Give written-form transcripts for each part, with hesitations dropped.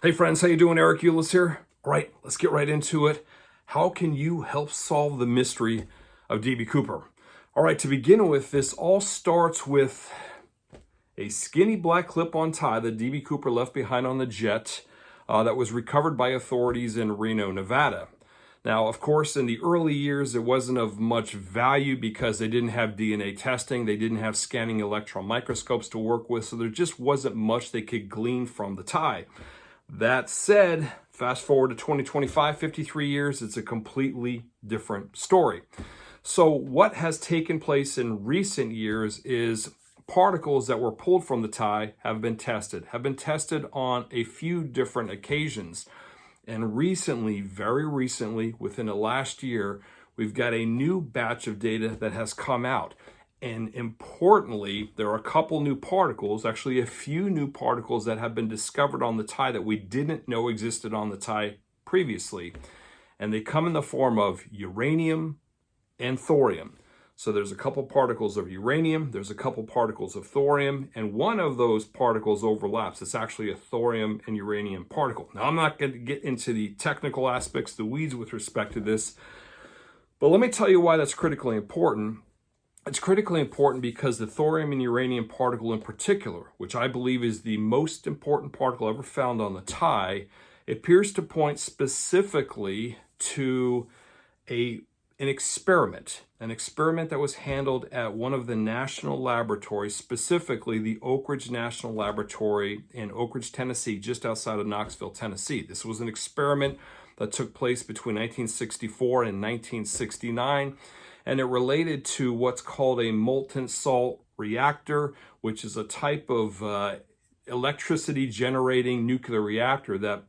Hey friends, how you doing? Eric Ulis here. All right, let's get right into it. How can you help solve the mystery of DB Cooper? All right, to begin with, this all starts with a skinny black clip-on tie that DB Cooper left behind on the jet that was recovered by authorities in Reno, Nevada. Now, of course, in the early years, it wasn't of much value because they didn't have DNA testing, they didn't have scanning electron microscopes to work with, so there just wasn't much they could glean from the tie. That said, fast forward to 2025, 53 years, it's a completely different story. So what has taken place in recent years is particles that were pulled from the tie have been tested on a few different occasions. And recently, very recently, within the last year, we've got a new batch of data that has come out. And importantly, there are a couple new particles, actually a few new particles that have been discovered on the tie that we didn't know existed on the tie previously. And they come in the form of uranium and thorium. So there's a couple particles of uranium, there's a couple particles of thorium, and one of those particles overlaps. It's actually a thorium and uranium particle. Now, I'm not going to get into the technical aspects, the weeds with respect to this, but let me tell you why that's critically important. It's critically important because the thorium and uranium particle in particular, which I believe is the most important particle ever found on the tie, appears to point specifically to an experiment that was handled at one of the national laboratories, specifically the Oak Ridge National Laboratory in Oak Ridge, Tennessee, just outside of Knoxville, Tennessee. This was an experiment that took place between 1964 and 1969. And it related to what's called a molten salt reactor, which is a type of electricity generating nuclear reactor that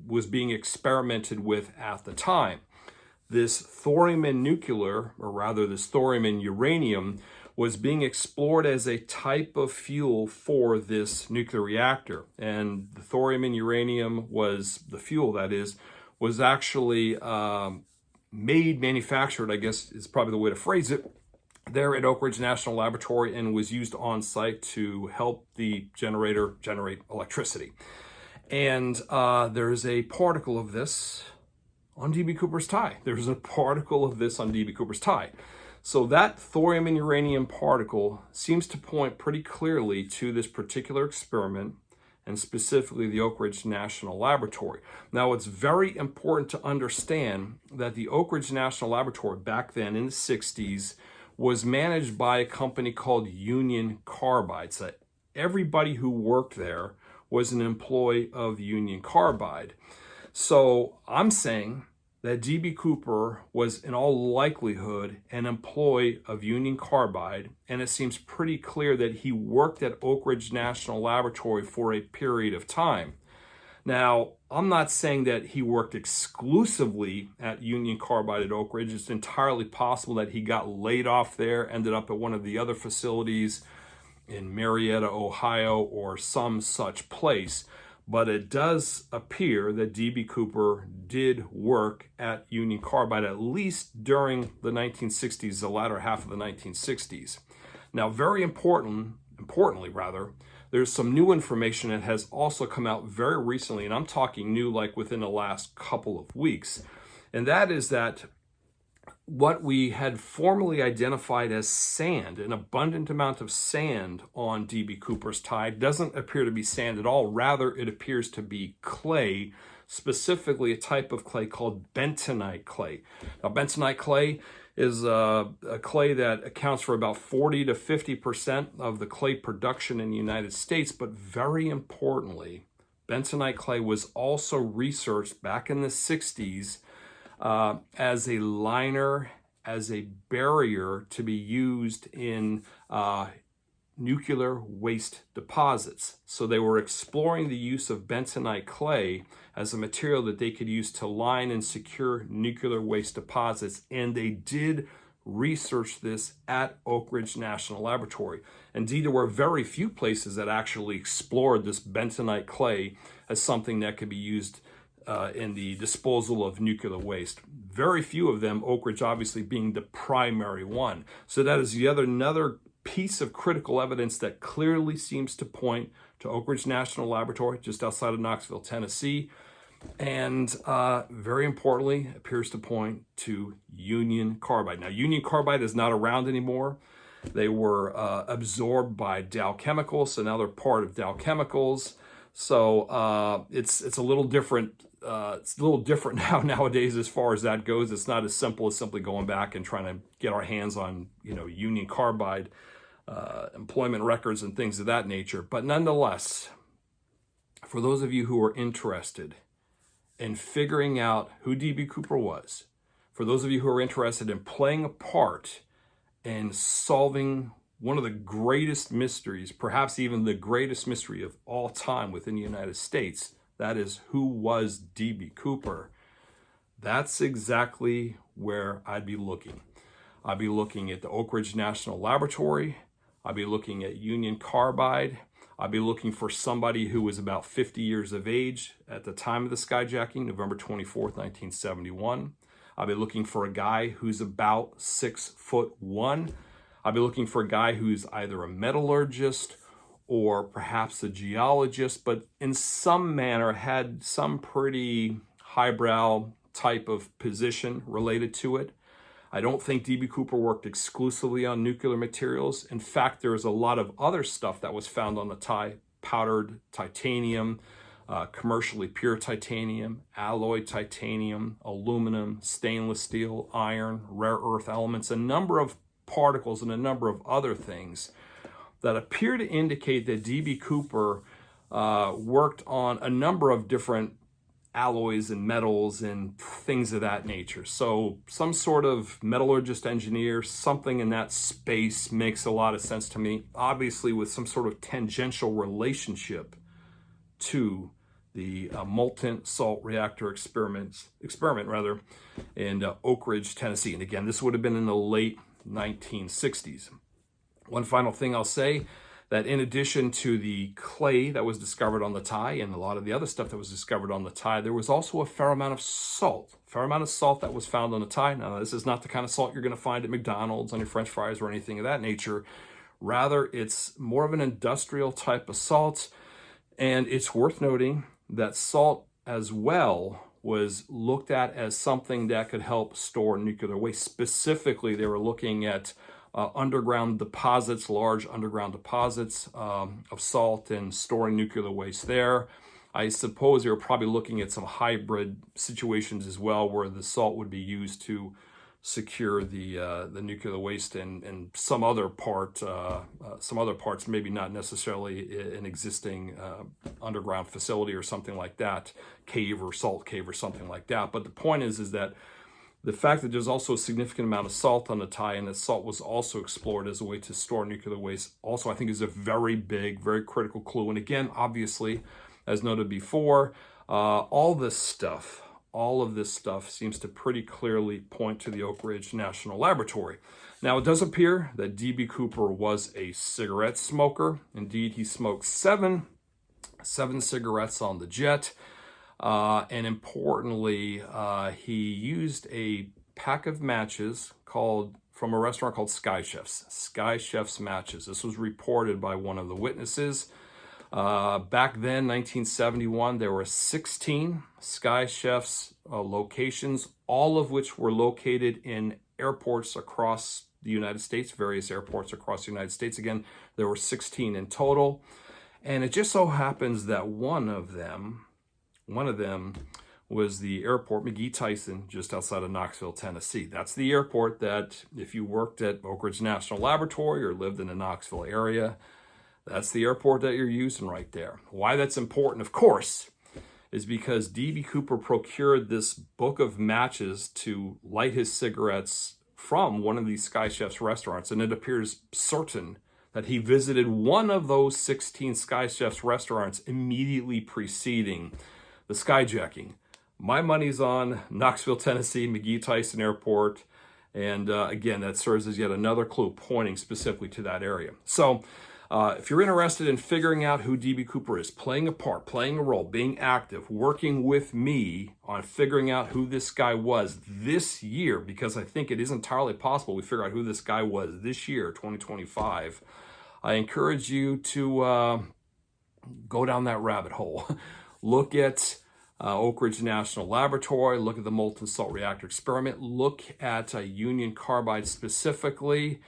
was being experimented with at the time. This thorium and nuclear, or rather this thorium and uranium, was being explored as a type of fuel for this nuclear reactor. And the thorium and uranium was, the fuel that is, was actually manufactured, I guess is probably the way to phrase it, there at Oak Ridge National Laboratory, and was used on site to help the generator generate electricity. And there's a particle of this on DB Cooper's tie. There's a particle of this on DB Cooper's tie. So that thorium and uranium particle seems to point pretty clearly to this particular experiment, and specifically the Oak Ridge National Laboratory. Now, it's very important to understand that the Oak Ridge National Laboratory back then in the 60s was managed by a company called Union Carbide. So everybody who worked there was an employee of Union Carbide. So I'm saying that DB Cooper was in all likelihood an employee of Union Carbide, and it seems pretty clear that he worked at Oak Ridge National Laboratory for a period of time. Now, I'm not saying that he worked exclusively at Union Carbide at Oak Ridge. It's entirely possible that he got laid off there, ended up at one of the other facilities in Marietta, Ohio, or some such place. But it does appear that DB Cooper did work at Union Carbide, at least during the 1960s, the latter half of the 1960s. Now, very importantly, there's some new information that has also come out very recently, and I'm talking new like within the last couple of weeks, and that is that what we had formerly identified as sand, an abundant amount of sand on DB Cooper's tie, doesn't appear to be sand at all. Rather, it appears to be clay, specifically a type of clay called bentonite clay. Now, bentonite clay is a clay that accounts for about 40 to 50% of the clay production in the United States, but very importantly, bentonite clay was also researched back in the 60s as a liner, as a barrier to be used in nuclear waste deposits. So they were exploring the use of bentonite clay as a material that they could use to line and secure nuclear waste deposits, and they did research this at Oak Ridge National Laboratory. Indeed, there were very few places that actually explored this bentonite clay as something that could be used in the disposal of nuclear waste. Very few of them, Oak Ridge obviously being the primary one. So that is another piece of critical evidence that clearly seems to point to Oak Ridge National Laboratory, just outside of Knoxville, Tennessee. And very importantly, appears to point to Union Carbide. Now, Union Carbide is not around anymore. They were absorbed by Dow Chemicals, so now they're part of Dow Chemicals. So it's a little different. It's a little different nowadays as far as that goes. It's not as simple as simply going back and trying to get our hands on, Union Carbide employment records and things of that nature. But nonetheless, for those of you who are interested in figuring out who D.B. Cooper was, for those of you who are interested in playing a part in solving one of the greatest mysteries, perhaps even the greatest mystery of all time within the United States, that is, who was D.B. Cooper, that's exactly where I'd be looking. I'd be looking at the Oak Ridge National Laboratory. I'd be looking at Union Carbide. I'd be looking for somebody who was about 50 years of age at the time of the skyjacking, November 24th, 1971. I'd be looking for a guy who's about 6'1". I'd be looking for a guy who's either a metallurgist or perhaps a geologist, but in some manner had some pretty highbrow type of position related to it. I don't think D.B. Cooper worked exclusively on nuclear materials. In fact, there was a lot of other stuff that was found on the tie: powdered titanium, commercially pure titanium, alloy titanium, aluminum, stainless steel, iron, rare earth elements, a number of particles and a number of other things that appear to indicate that D.B. Cooper worked on a number of different alloys and metals and things of that nature. So some sort of metallurgist engineer, something in that space makes a lot of sense to me, obviously with some sort of tangential relationship to the molten salt reactor experiment in Oak Ridge, Tennessee. And again, this would have been in the late 1960s. One final thing I'll say, that in addition to the clay that was discovered on the tie and a lot of the other stuff that was discovered on the tie, there was also a fair amount of salt that was found on the tie. Now, this is not the kind of salt you're going to find at McDonald's on your French fries or anything of that nature. Rather, it's more of an industrial type of salt. And it's worth noting that salt as well was looked at as something that could help store nuclear waste. Specifically, they were looking at underground deposits, large underground deposits of salt and storing nuclear waste there. I suppose they were probably looking at some hybrid situations as well, where the salt would be used to secure the nuclear waste and some other parts, maybe not necessarily an existing underground facility or something like that, cave or salt cave or something like that. But the point is that the fact that there's also a significant amount of salt on the tie and that salt was also explored as a way to store nuclear waste also, I think, is a very big, very critical clue. And again, obviously, as noted before, all of this stuff seems to pretty clearly point to the Oak Ridge National Laboratory. Now, it does appear that D.B. Cooper was a cigarette smoker. Indeed, he smoked seven cigarettes on the jet. And importantly, he used a pack of matches from a restaurant called Sky Chef's matches. This was reported by one of the witnesses. Back then, 1971, there were 16 Sky Chef's locations, all of which were located in airports across the United States, various airports across the United States. Again, there were 16 in total. And it just so happens that one of them was the airport McGee-Tyson, just outside of Knoxville, Tennessee. That's the airport that, if you worked at Oak Ridge National Laboratory or lived in the Knoxville area, that's the airport that you're using right there. Why that's important, of course, is because D.B. Cooper procured this book of matches to light his cigarettes from one of these Sky Chef's restaurants, and it appears certain that he visited one of those 16 Sky Chef's restaurants immediately preceding the skyjacking. My money's on Knoxville, Tennessee, McGee-Tyson Airport. And again, that serves as yet another clue pointing specifically to that area. So If you're interested in figuring out who DB Cooper is, playing a part, playing a role, being active, working with me on figuring out who this guy was this year, because I think it is entirely possible we figure out who this guy was this year, 2025, I encourage you to go down that rabbit hole. Look at Oak Ridge National Laboratory, look at the molten salt reactor experiment, look at Union Carbide specifically,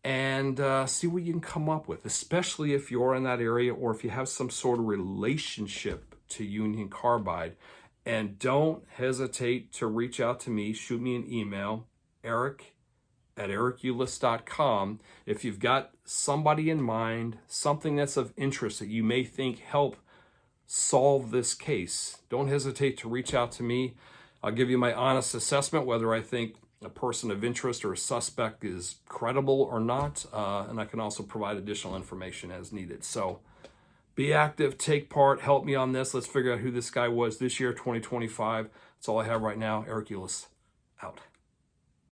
and see what you can come up with, especially if you're in that area or if you have some sort of relationship to Union Carbide. And don't hesitate to reach out to me, shoot me an email, eric@ericulis.com. If you've got somebody in mind, something that's of interest that you may think help solve this case, don't hesitate to reach out to me. I'll give you my honest assessment whether I think a person of interest or a suspect is credible or not, and I can also provide additional information as needed. So be active, take part, help me on this. Let's figure out who this guy was this year, 2025. That's all I have right now. Eric Ulis, out.